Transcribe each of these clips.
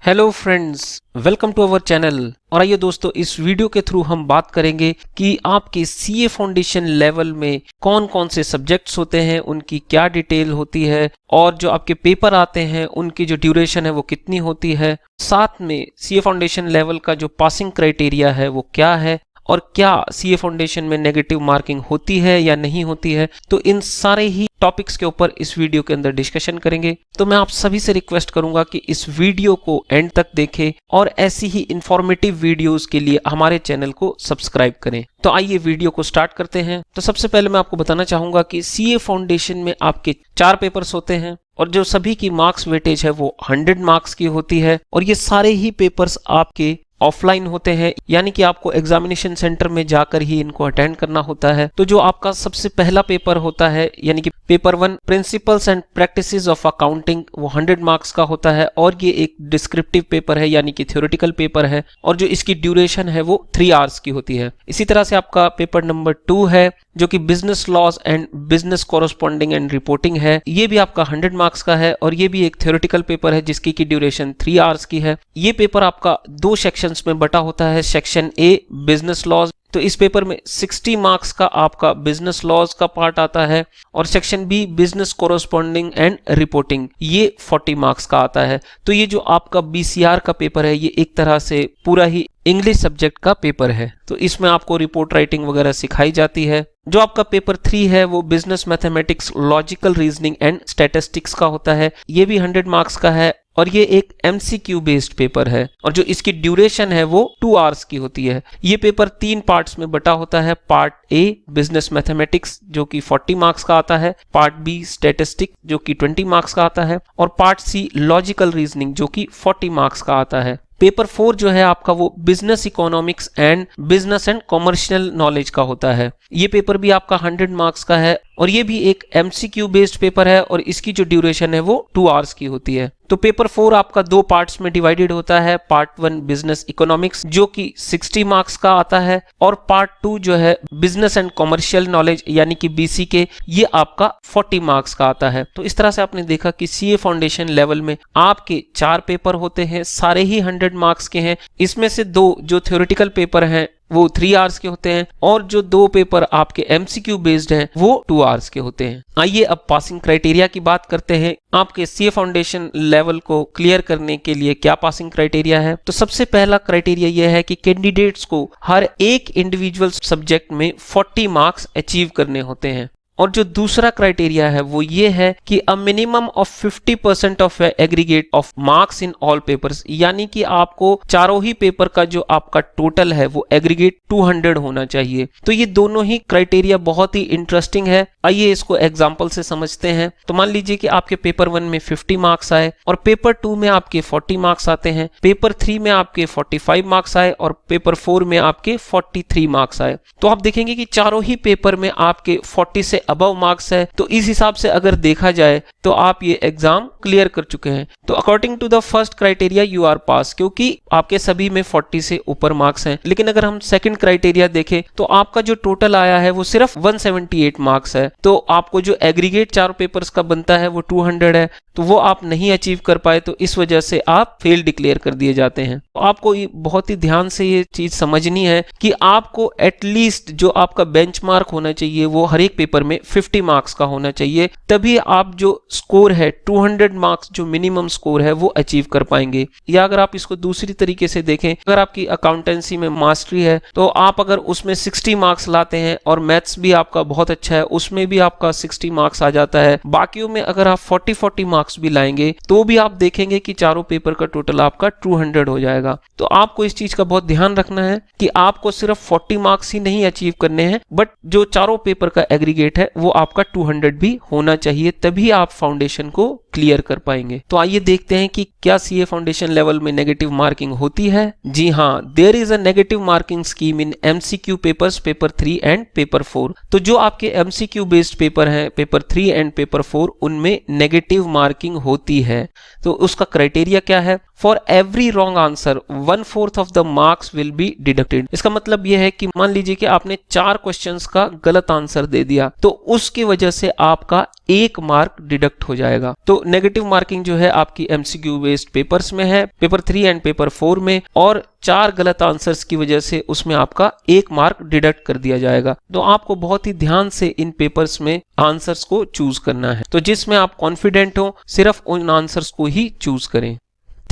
Hello friends, welcome to our channel. और आइए दोस्तों, इस वीडियो के थ्रू हम बात करेंगे कि आपके सीए फाउंडेशन लेवल में कौन कौन से सब्जेक्ट्स होते हैं, उनकी क्या डिटेल होती है और जो आपके पेपर आते हैं उनकी जो ड्यूरेशन है वो कितनी होती है। साथ में सीए फाउंडेशन लेवल का जो पासिंग क्राइटेरिया है वो क्या है और क्या सीए फाउंडेशन में नेगेटिव मार्किंग होती है या नहीं होती है। तो इन सारे ही टॉपिक्स के ऊपर इस वीडियो के अंदर डिस्कशन करेंगे। तो मैं आप सभी से रिक्वेस्ट करूंगा कि इस वीडियो को एंड तक देखें और ऐसी ही इंफॉर्मेटिव वीडियोस के लिए हमारे चैनल को सब्सक्राइब करें। तो आइए वीडियो को स्टार्ट करते हैं। तो सबसे पहले मैं आपको बताना चाहूंगा कि सीए फाउंडेशन में आपके 4 पेपर्स होते हैं और जो सभी की मार्क्स वेटेज है वो 100 मार्क्स की होती है और ये सारे ही पेपर्स आपके ऑफलाइन होते हैं, यानी कि आपको एग्जामिनेशन सेंटर में जाकर ही इनको अटेंड करना होता है। तो जो आपका सबसे पहला पेपर होता है यानी कि paper 1 principles and practices of accounting, वो 100 मार्क्स का होता है और ये एक डिस्क्रिप्टिव पेपर है यानी कि थ्योरेटिकल पेपर है और जो इसकी ड्यूरेशन है वो 3 आवर्स की होती है। इसी तरह से आपका पेपर नंबर 2 है जो कि business laws and business corresponding and reporting है। ये भी आपका 100 मार्क्स का है और ये भी एक थ्योरेटिकल पेपर है जिसकी की ड्यूरेशन 3 आवर्स की है। ये पेपर आपका 2 सेक्शंस में बटा होता है। सेक्शन ए बिजनेस लॉज, तो इस पेपर में 60 मार्क्स का आपका बिजनेस लॉज का पार्ट आता है और section B business corresponding and reporting, ये 40 मार्क्स का आता है। तो ये जो आपका बीसीआर का पेपर है ये एक तरह से पूरा ही इंग्लिश सब्जेक्ट का पेपर है। तो इसमें आपको रिपोर्ट राइटिंग वगैरह सिखाई जाती है। जो आपका पेपर 3 है वो business mathematics, logical reasoning and statistics का होता है। ये भी 100 मार्क्स का है और ये एक एमसीक्यू बेस्ड पेपर है और जो इसकी ड्यूरेशन है वो 2 आवर्स की होती है। ये पेपर 3 पार्ट्स में बटा होता है। पार्ट ए बिजनेस मैथमेटिक्स जो कि 40 मार्क्स का आता है, पार्ट बी स्टैटिस्टिक जो कि 20 मार्क्स का आता है और पार्ट सी लॉजिकल रीजनिंग जो कि 40 मार्क्स का आता है। पेपर 4 जो है आपका वो business economics and business and commercial knowledge का होता है। ये पेपर भी आपका 100 मार्क्स का है और ये भी एक एमसीक्यू बेस्ड पेपर है और इसकी जो ड्यूरेशन है वो 2 आवर्स की होती है। तो पेपर 4 आपका 2 पार्ट्स में डिवाइडेड होता है। पार्ट 1 बिजनेस इकोनॉमिक्स जो कि 60 मार्क्स का आता है और पार्ट 2 जो है बिजनेस एंड कॉमर्शियल नॉलेज यानी कि बीसी के, ये आपका 40 मार्क्स का आता है। तो इस तरह से आपने देखा कि सीए फाउंडेशन लेवल में आपके 4 पेपर होते हैं, सारे ही 100 मार्क्स के हैं। इसमें से 2 जो थ्योरेटिकल पेपर हैं वो 3 आवर्स के होते हैं और जो 2 पेपर आपके एमसीक्यू बेस्ड हैं वो 2 आवर्स के होते हैं। आइए अब पासिंग क्राइटेरिया की बात करते हैं। आपके सीए फाउंडेशन लेवल को क्लियर करने के लिए क्या पासिंग क्राइटेरिया है। तो सबसे पहला क्राइटेरिया यह है कि कैंडिडेट्स को हर एक इंडिविजुअल सब्जेक्ट में 40 मार्क्स अचीव करने होते हैं और जो दूसरा क्राइटेरिया है वो ये है कि a minimum of 50% of aggregate of marks in all papers, यानी कि आपको चारों ही पेपर का जो आपका टोटल है वो एग्रीगेट 200 होना चाहिए। तो ये दोनों ही क्राइटेरिया बहुत ही इंटरेस्टिंग है। आइए इसको एग्जांपल से समझते हैं। तो मान लीजिए कि आपके पेपर 1 में 50 मार्क्स आए और पेपर 2 में आपके 40 मार्क्स आते हैं, पेपर 3 में आपके 45 मार्क्स आए और पेपर 4 में आपके 43 मार्क्स आए। तो आप देखेंगे कि चारों ही पेपर में आपके 40 से अबव मार्क्स है। तो इस हिसाब से अगर देखा जाए तो आप ये एग्जाम क्लियर कर चुके हैं। तो according to the first criteria you are pass, क्योंकि आपके सभी में 40 से ऊपर मार्क्स हैं। लेकिन अगर हम सेकंड क्राइटेरिया देखें तो आपका जो टोटल आया है वो सिर्फ 178 मार्क्स है। तो आपको जो एग्रीगेट 4 पेपर्स का बनता है वो 200 है, तो वो आप नहीं अचीव कर पाए, तो इस वजह से आप फेल डिक्लेयर कर दिए जाते हैं। तो आपको बहुत ही ध्यान से ये चीज समझनी है कि आपको एटलीस्ट जो आपका बेंचमार्क होना चाहिए वो हर एक पेपर में 50 मार्क्स का होना चाहिए, तभी आप जो स्कोर है 200 मार्क्स जो मिनिमम स्कोर है वो अचीव कर पाएंगे। या अगर आप इसको दूसरी तरीके से देखें, अगर आपकी अकाउंटेंसी में मास्टरी है तो आप अगर उसमें 60 मार्क्स लाते हैं और मैथ्स भी आपका बहुत अच्छा है उसमें भी आपका 60 मार्क्स आ जाता है, बाकियों में अगर आप 40 मार्क्स भी लाएंगे तो भी आप देखेंगे कि चारों पेपर का टोटल आपका 200 हो जाएगा। तो आपको इस चीज का बहुत ध्यान रखना है कि आपको सिर्फ 40 मार्क्स ही नहीं अचीव करने हैं, बट जो चारों पेपर का एग्रीगेट है वो आपका 200 भी होना चाहिए, तभी आप फाउंडेशन को क्लियर कर पाएंगे। तो आइए देखते हैं कि क्या सीए फाउंडेशन लेवल में नेगेटिव मार्किंग होती है। जी हाँ, there is a negative marking scheme in MCQ papers paper 3 and paper 4। तो जो आपके एमसीक्यू बेस्ड पेपर हैं पेपर 3 एंड पेपर 4 उनमें नेगेटिव मार्किंग होती है। तो उसका क्राइटेरिया क्या है? For every wrong answer 1/4 of the marks will be deducted. इसका मतलब यह है कि मान लीजिए कि आपने 4 क्वेश्चंस का गलत आंसर दे दिया तो उसकी वजह से आपका 1 मार्क डिडक्ट हो जाएगा। तो नेगेटिव मार्किंग जो है आपकी एमसीक्यू बेस्ड पेपर्स में है, पेपर 3 एंड पेपर 4 में, और 4 गलत आंसर्स की वजह से उसमें आपका 1 मार्क डिडक्ट कर दिया जाएगा। तो आपको बहुत ही ध्यान से इन पेपर्स में आंसर्स को चूज करना है। तो जिसमें आप कॉन्फिडेंट हो सिर्फ उन आंसर्स को ही चूज करें।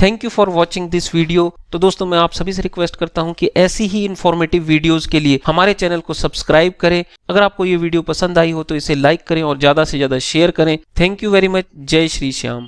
Thank you for watching this video. तो दोस्तों मैं आप सभी से रिक्वेस्ट करता हूं कि ऐसी ही इंफॉर्मेटिव वीडियोस के लिए हमारे चैनल को सब्सक्राइब करें। अगर आपको ये वीडियो पसंद आई हो तो इसे लाइक करें और ज्यादा से ज्यादा शेयर करें। Thank you very much. जय श्री श्याम।